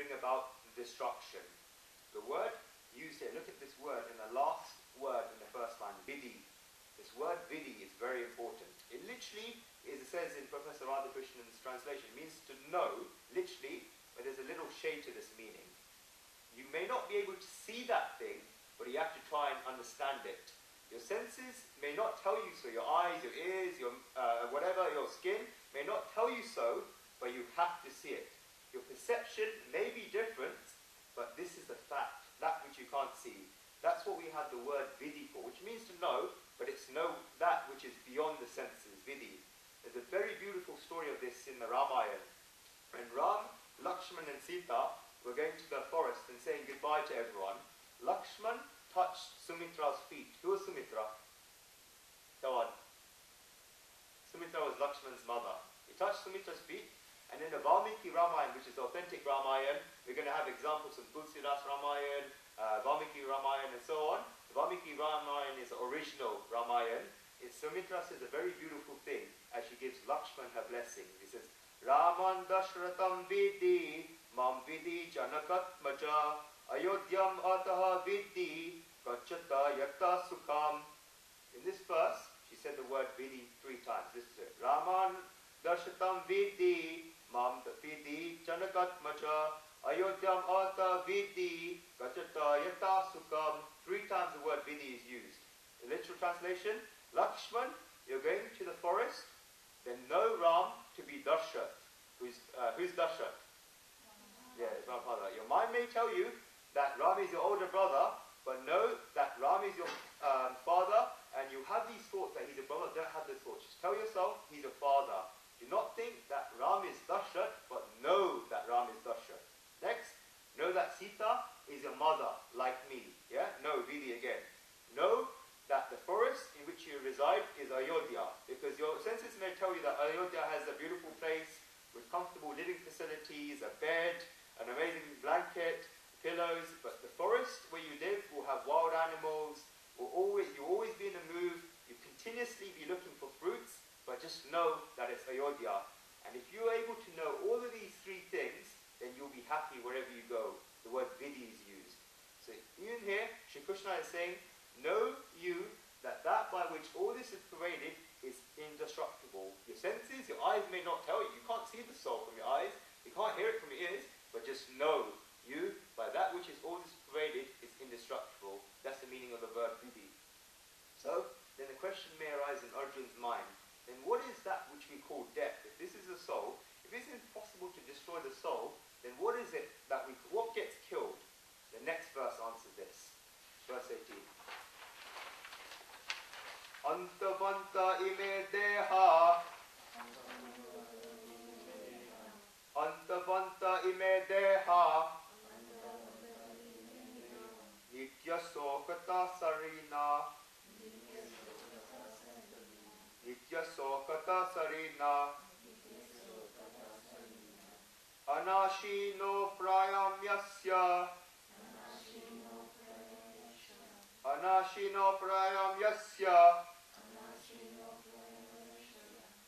bring about destruction. The word used here, look at this word in the last word in the first line, vidhi. This word vidhi is very important. It literally, as it says in Professor Radhakrishna's translation, means to know, literally, but there's a little shade to this meaning. You may not be able to see that thing, but you have to try and understand it. Your senses may not tell you so. Your eyes, your ears, your whatever, your skin may not tell you so, but you have to see it. Your perception may be different, but this is the fact, that which you can't see. That's what we have the word vidhi for, which means to know, but it's know that which is beyond the senses, vidhi. There's a very beautiful story of this in the Ramayana. When Ram, Lakshman and Sita were going to the forest and saying goodbye to everyone, Lakshman touched Sumitra's feet. Who was Sumitra? Go on. Sumitra was Lakshman's mother. He touched Sumitra's feet, and in the Valmiki Ramayana, which is authentic Ramayana, we're going to have examples of Tulsidas Ramayana, Valmiki Ramayana, and so on. The Valmiki Ramayana is the original Ramayana. Sumitra says a very beautiful thing as she gives Lakshman her blessing. He says, Raman Dashratam Vidhi, Mam Vidhi Janakatmaja, Ayodhyam Ataha Vidhi, Gachata Yakta Sukham. In this verse, she said the word Vidhi 3 times. This is it. Raman Dashratam Vidhi, Mam Vidhi Janakatmaja, Ayodhyam Ataha Vidhi, Gachata Yakta Sukham. 3 times the word Vidhi is used. The literal translation, Lakshman, you're going to the forest, then know Ram to be Darshat. Who's Darshat? Yeah, it's my father. Your mind may tell you that Ram is your older brother, but know that Ram is your father, and you have these thoughts that he's a brother. Don't have those thoughts. Just tell yourself he's a father. Do not think that Ram is Darshat, but know that Ram is Darshat. Next, know that Sita is your mother, like me. Yeah? No, Vidhi again. Know that the forest in which you reside is Ayodhya, because your senses may tell you that Ayodhya has a beautiful place with comfortable living facilities, a bed, an amazing blanket, pillows, but the forest where you live will have wild animals, you'll always be in a move, you continuously be looking for fruits, but just know that it's Ayodhya. And if you're able to know all of these 3 things, then you'll be happy wherever you go. The word vidhi is used. So even here, Shri Krishna is saying, know you that by which all this is pervaded is indestructible. Your senses, your eyes may not tell you. You can't see the soul from your eyes. You can't hear it from your ears. But just know you, by that which is all this pervaded, is indestructible. That's the meaning of the verb vidhi. So, then the question may arise in Arjuna's mind. Then what is that which we call death? If this is the soul, if it's impossible to destroy the soul, then what is it that what gets killed? The next verse answers this. Verse 18. Antavanta ime deha, Antavanta ime deha, Nitya sokata sarina, Nitya sokata sarina, Anashino prayam yasya, Anashino prayam yasya,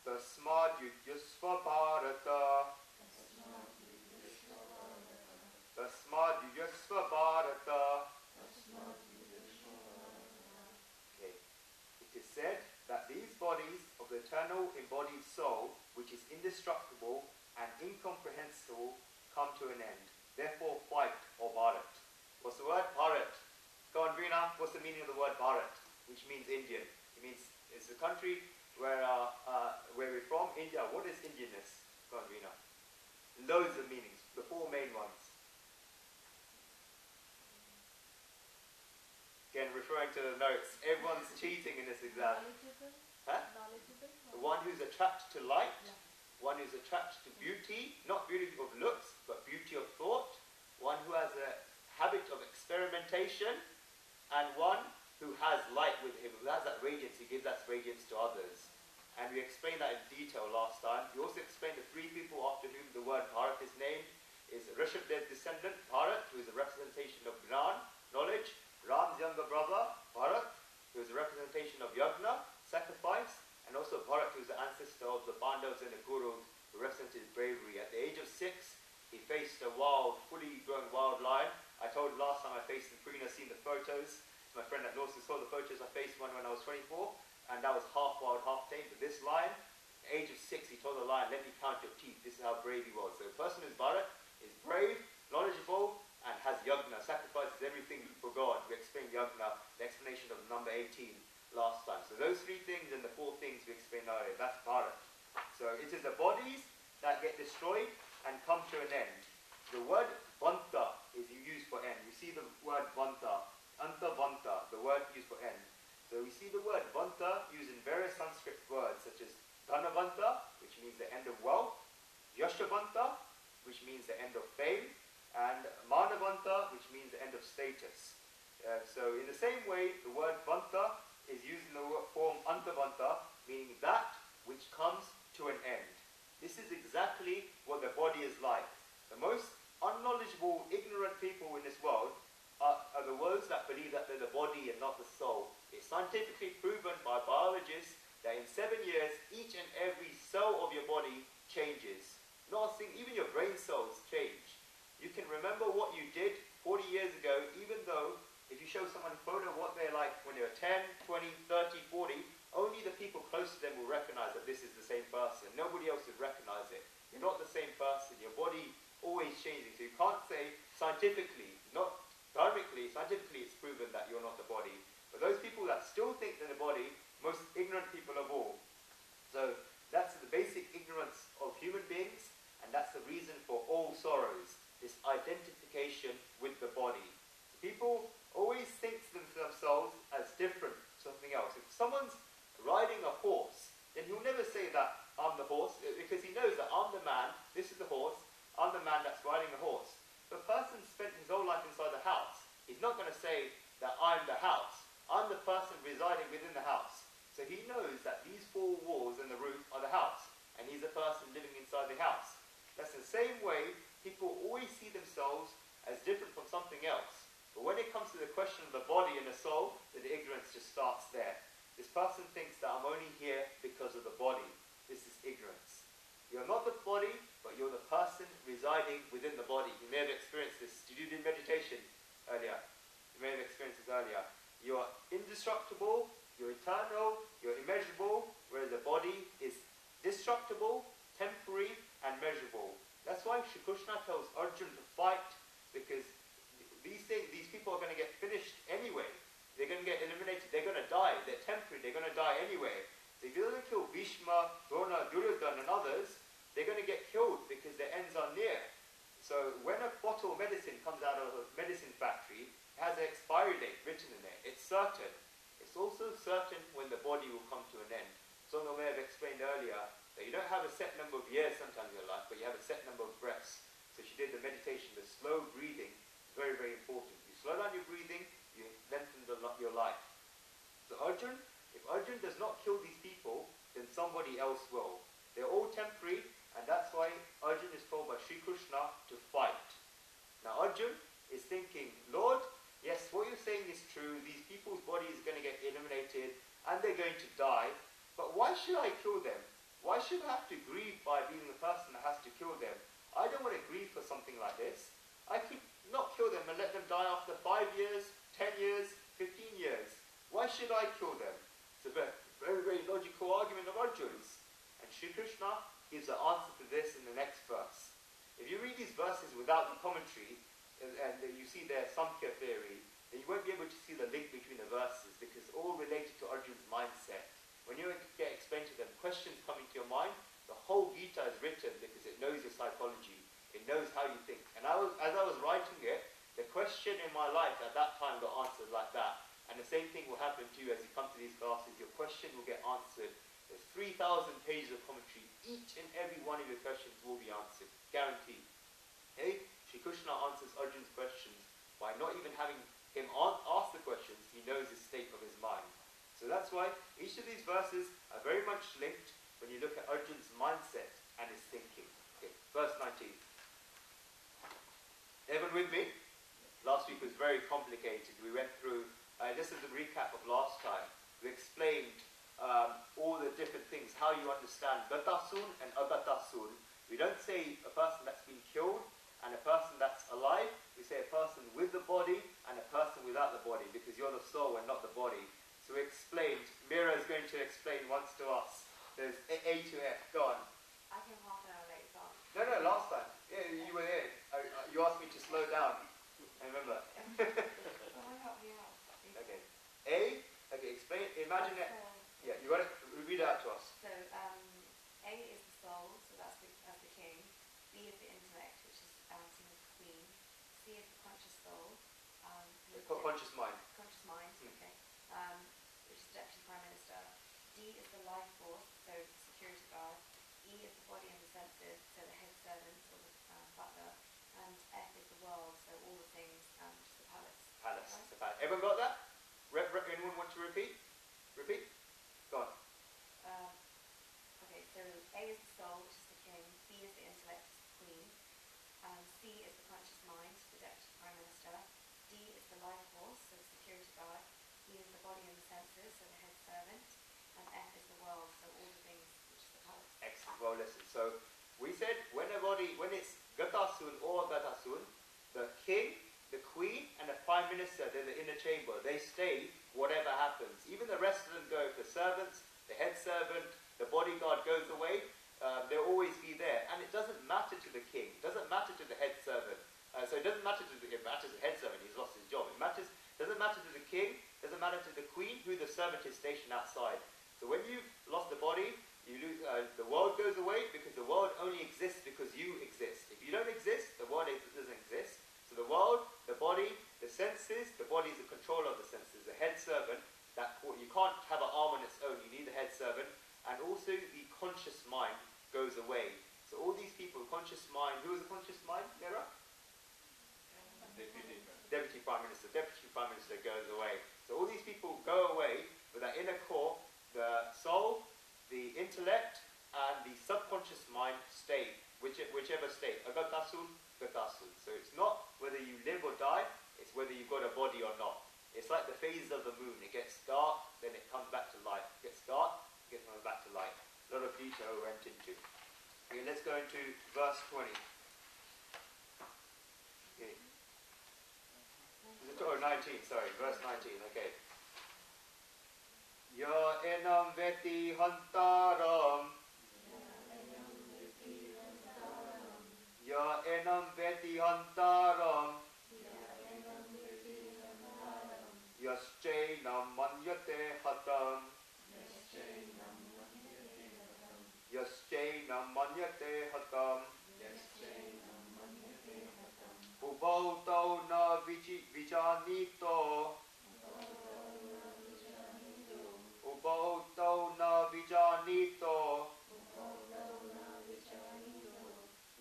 Tasmad yudyasva Bhārata, Tasmad yudyasva Bhārata. Okay. It is said that these bodies of the eternal embodied soul, which is indestructible and incomprehensible, come to an end. Therefore fight, O Bharat. What's the word? Bharat. Go on, Veena. What's the meaning of the word Bharat? Which means Indian. It means it's the country where we're from, India. What is Indianness? Go on, Veena. Loads of meanings. The 4 main ones. Again, referring to the notes. Everyone's cheating in this exam. Knowledgeable. Huh? Knowledgeable. The one who's attracted to light. One who's attracted to beauty. Not beauty of looks, but beauty of thought. One who has a habit of experimentation. And one who has light with him, who has that radiance, he gives that radiance to others. And we explained that in detail last time. We also explained the 3 people after whom the word Bharat is named is Rishabdev's descendant, Bharat, who is a representation of Gnan, knowledge, Ram's younger brother, Bharat, who is a representation of Yagna, sacrifice, and also Bharat, who is the ancestor of the Pandavas and the Kurus, who represented bravery. At the age of 6, he faced a wild wild, fully grown wild lion. I told last time I faced in Prina, seen the photos. My friend that also saw the photos. I faced one when I was 24, and that was half wild, half tame. But this lion, age of 6, he told the lion, let me count your teeth. This is how brave he was. So the person who's Bhārat is brave, knowledgeable, and has yajna, sacrifices everything for God. We explained yajna, the explanation of number 18 last time. So those 3 things and the 4 things we explained earlier, that's Bhārat. So it is the bodies that get destroyed and come to an end. The word vanta is used for end. You see the word vanta, anta vanta, the word used for end. So we see the word vanta used in various Sanskrit words such as dhanavanta, which means the end of wealth, yashavanta, which means the end of fame, and manavanta, which means the end of status. So in the same way, the word vanta is used in the form antavanta, meaning that which comes to an end. This is exactly what the body is like. The most unknowledgeable, ignorant people in this world are the ones that believe that they're the body and not the soul. It's scientifically proven by biologists that in 7 years, each and every cell of your body changes. Not a thing, even your brain cells change. You can remember what you did 40 years ago, even though if you show someone a photo of what they're like when they were 10, 20, 30, 40, only the people close to them will recognize that this is the same person. Nobody else would recognize it. You're not the same person. Your body always changing. So you can't say scientifically, not directly, scientifically it's proven that you're not the body. But those people that still think they're the body, most ignorant people of all. So that's the basic ignorance of human beings, and that's the reason for all sorrows, this identification with the body. So people always think to themselves as different, something else. If someone's riding a horse, then he'll never say that I'm the horse, because he knows that I'm the man, this is the horse, I'm the man that's riding the horse. If a person spent his whole life inside the house, he's not going to say that I'm the house. I'm the person residing within the house. So he knows that these 4 walls and the roof are the house, and he's the person living inside the house. That's the same way people always see themselves as different from something else. But when it comes to the question of the body and the soul, then the ignorance just starts there. This person thinks that I'm only here because of the body. This is ignorance. You're not the body, but you're the person residing within the body. You may have experienced this. Did you do meditation earlier? You may have experienced this earlier. You're indestructible, you're eternal, you're immeasurable, whereas the body is destructible, temporary, and measurable. That's why Shri Krishna tells Arjuna to fight, because these people are going to get finished anyway. They're going to get eliminated, they're going to die, they're temporary, they're going to die anyway. So if he doesn't kill Bhishma, Drona, Duryodhana and others, they're going to get killed because their ends are near. So when a bottle of medicine comes out of a medicine factory, it has an expiry date written in it. It's certain. It's also certain when the body will come to an end. So I may have explained earlier that you don't have a set number of years sometimes in your life, but you have a set number of breaths. So she did the meditation, the slow breathing, is very, very important. You slow down your breathing, you lengthen your life. So if Arjuna does not kill these people, then somebody else will. They're all temporary, and that's why Arjuna is told by Sri Krishna to fight. Now Arjuna is thinking, Lord, yes, what you're saying is true, these people's bodies are going to get eliminated, and they're going to die, but why should I kill them? Why should I have to grieve by being the person that has to kill them? I don't want to grieve for something like this. I could not kill them and let them die after 5 years, 10 years, 15 years. Why should I kill them? It's a very, very, very logical argument of Arjuna's. And Sri Krishna gives the answer to this in the next verse. If you read these verses without the commentary, and you see their Samkhya theory, then you won't be able to see the link between the verses, because it's all related to Arjuna's mindset. When you get explained to them, questions come into your mind, the whole Gita is written because it knows your psychology. It knows how you think. And as I was writing it, the question in my life at that time got answered like that. And the same thing will happen to you as you come to these classes. Your question will get answered. There's 3,000 pages of commentary. Each and every one of your questions will be answered. Guaranteed. Okay? Sri Krishna answers Arjuna's questions by not even having him ask the questions. He knows the state of his mind. So that's why each of these verses are very much linked when you look at Arjuna's mindset and his thinking. Okay, verse 19. Everyone with me? Last week was very complicated. We went through, just as a recap of last time, we explained all the different things, how you understand Gatasun and Agatasun. We don't say a person that's been killed and a person that's alive, we say a person with the body and a person without the body, because you're the soul and not the body. So we explained, Mira is going to explain once to us. There's A to F. Go on. I came half an hour late, so... No, last time. Yeah, you were there. You asked me to slow down. I remember. Well, I help you out. Okay. A, explain, imagine it. Yeah, you got to read it out to us. So, A is the soul, so that's the king. B is the intellect, which is seen as the queen. C is the conscious soul. Conscious mind. Conscious mind, okay. Which is the deputy prime minister. D is the life force, so the security guard. E is the body and the senses, so the head servant or the butler. And F is the world, so all the things, which is the palace. Palace. Right? The palace. Everyone got that? Anyone want to repeat? Repeat? Go on. Okay, so A is the soul, which is the king. B is the intellect, which is the queen. C is the conscious mind, the deputy prime minister. D is the life force, so the security guard. E is the body and the senses, so the head servant. And F is the world, so all the things, which is the palace. Excellent. Well, listen. So we said when it's Gatasun or Gatasun, the king, the queen, and the prime minister, they're the inner chamber. They stay whatever happens. Even the rest of them go. The servants, the head servant, the bodyguard goes away. They'll always be there. And it doesn't matter to the king. It doesn't matter to the head servant. So it doesn't matter to the head servant. He's lost his job. Doesn't matter to the king. Doesn't matter to the queen who the servant is stationed outside. So when you've lost the body, you lose, the world goes away, because the world only exists because you exist. If you don't exist, the world doesn't exist. So the world, the body, the senses, the body is the controller of the senses. The head servant, you can't have an arm on its own, you need a head servant. And also the conscious mind goes away. So all these people, conscious mind, who is the conscious mind, Nera? Deputy Prime Minister. Deputy Prime Minister goes away. So all these people go away with that inner core, the soul, the intellect, and the subconscious mind stay, whichever state. Agatasun, gatasun. So it's not whether you live or die, it's whether you've got a body or not. It's like the phases of the moon. It gets dark, then it comes back to light. It gets dark, it comes back to light. A lot of detail went into. Okay, let's go into verse 20. Okay. Oh, 19, sorry, verse 19, okay. Ya enam veti hantaram. Ya enam veti hantaram. Yaschenam manyate hatam. Yaschenam manyate hatam. Ubhautau na vijanito. Ubhautau na vijanito.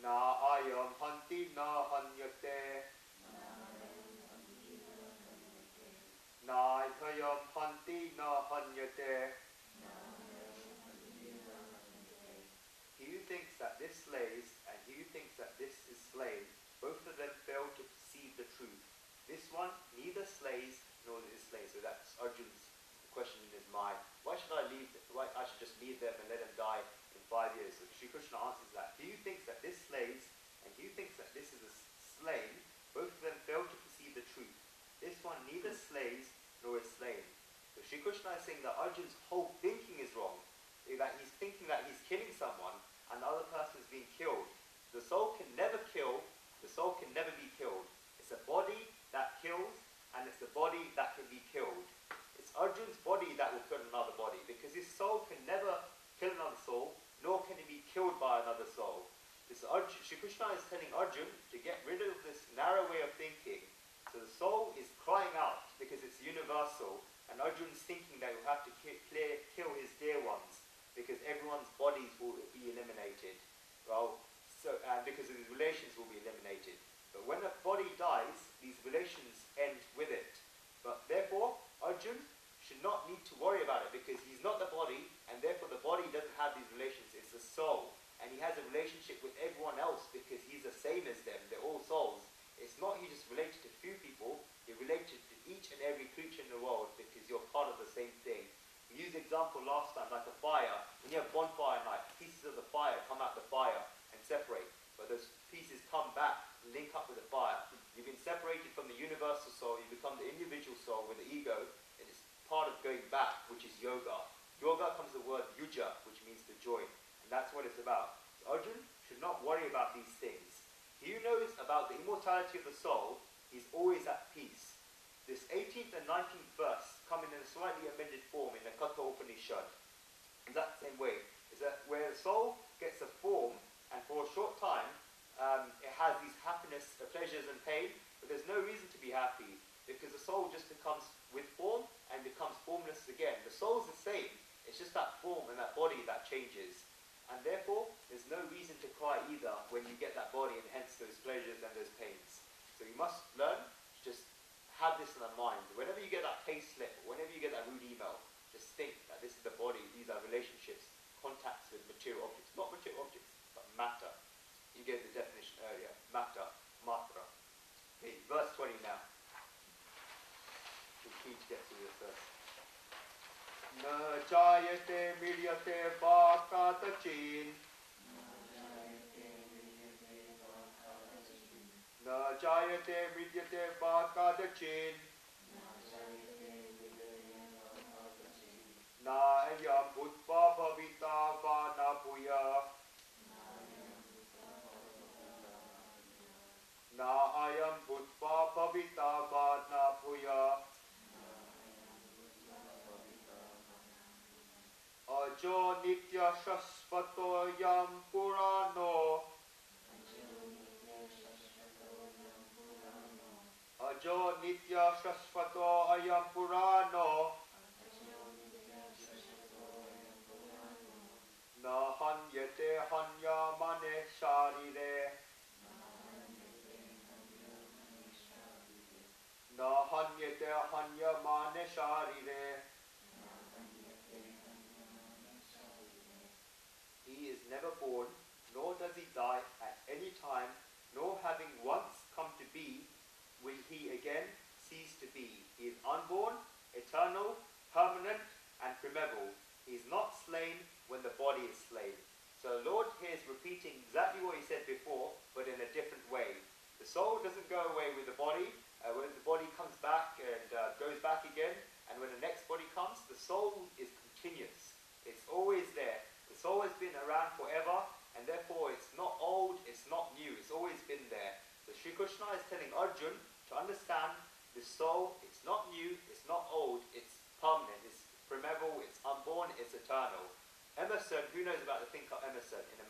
Na ayam hanti na hanyate. Na ayam hanti na hanyate. He who thinks that this slays and he who thinks that this is slain, both of them fail to perceive the truth. This one neither slays nor is slain. So that's Arjun's question in his mind. Why should I leave? Why I should just leave them and let them die in 5 years? So Sri Krishna answers that. He who thinks that this slays and he who thinks that this is slain, both of them fail to perceive the truth. This one neither slays nor is slain. So Sri Krishna is saying that Arjun's whole thinking is wrong. That he's thinking that he's killing someone and the other person is being killed. The soul can never kill. The soul can never be killed. It's a body that kills, and it's the body that can be killed. It's Arjun's body that will kill another body, because his soul can never kill another soul, nor can it be killed by another soul. Shri Krishna is telling Arjun to get rid of this narrow way of thinking. So the soul is crying out because it's universal, and Arjun's thinking that he'll have to kill his dear ones, because everyone's bodies will be eliminated. Well, because these relations will be eliminated. But when a body dies, these relations end with it. But therefore, Arjun should not need to worry about it, because he's not the body, and therefore the body doesn't have these relations. It's the soul. And he has a relationship with everyone else because he's the same as them. They're all souls. the immortality of the soul, he's always at peace. This 18th and 19th verse come in a slightly amended form in the Katha Upanishad. In that same way, is that where the soul gets a form, and for a short time, it has these happiness, pleasures and pain, but there's no reason to be happy, because the soul just becomes with form and becomes formless again. The soul's the same, it's just that form and that body that changes. And therefore, there's no reason to cry either when you get that body and hence those pleasures and those pains. So you must learn to just have this in the mind. Whenever you get that pay slip, or whenever you get that rude email, just think that this is the body, these are relationships, contacts with material objects. Not material objects, but matter. You gave the definition earlier. Matter, matra. Okay, verse 20 now. We're keen to get through this verse. Na jayate miryate bhakatachin. Na jayate miryate bhakatachin. Na ayam bhutva bhavita va na bhuya. Na ayam bhutva bhavita va na bhuya. Ajo nitya shasvato yam purano. Ajo nitya shasvato ayam purano. Na hanyate hanya mane sharire. Na hanyate hanya mane sharire. He is never born, nor does he die at any time, nor having once come to be, will he again cease to be. He is unborn, eternal, permanent, and primeval. He is not slain when the body is slain. So the Lord here is repeating exactly what he said before, but in a different way. The soul doesn't go away with the body. When the body comes back and goes back again, and when the next body comes, the soul is continuous. It's always there. The soul has been around forever, and therefore it's not old, it's not new, it's always been there. So Sri Krishna is telling Arjuna to understand the soul, it's not new, it's not old, it's permanent, it's primeval, it's unborn, it's eternal. Emerson, who knows about the thinker Emerson in America?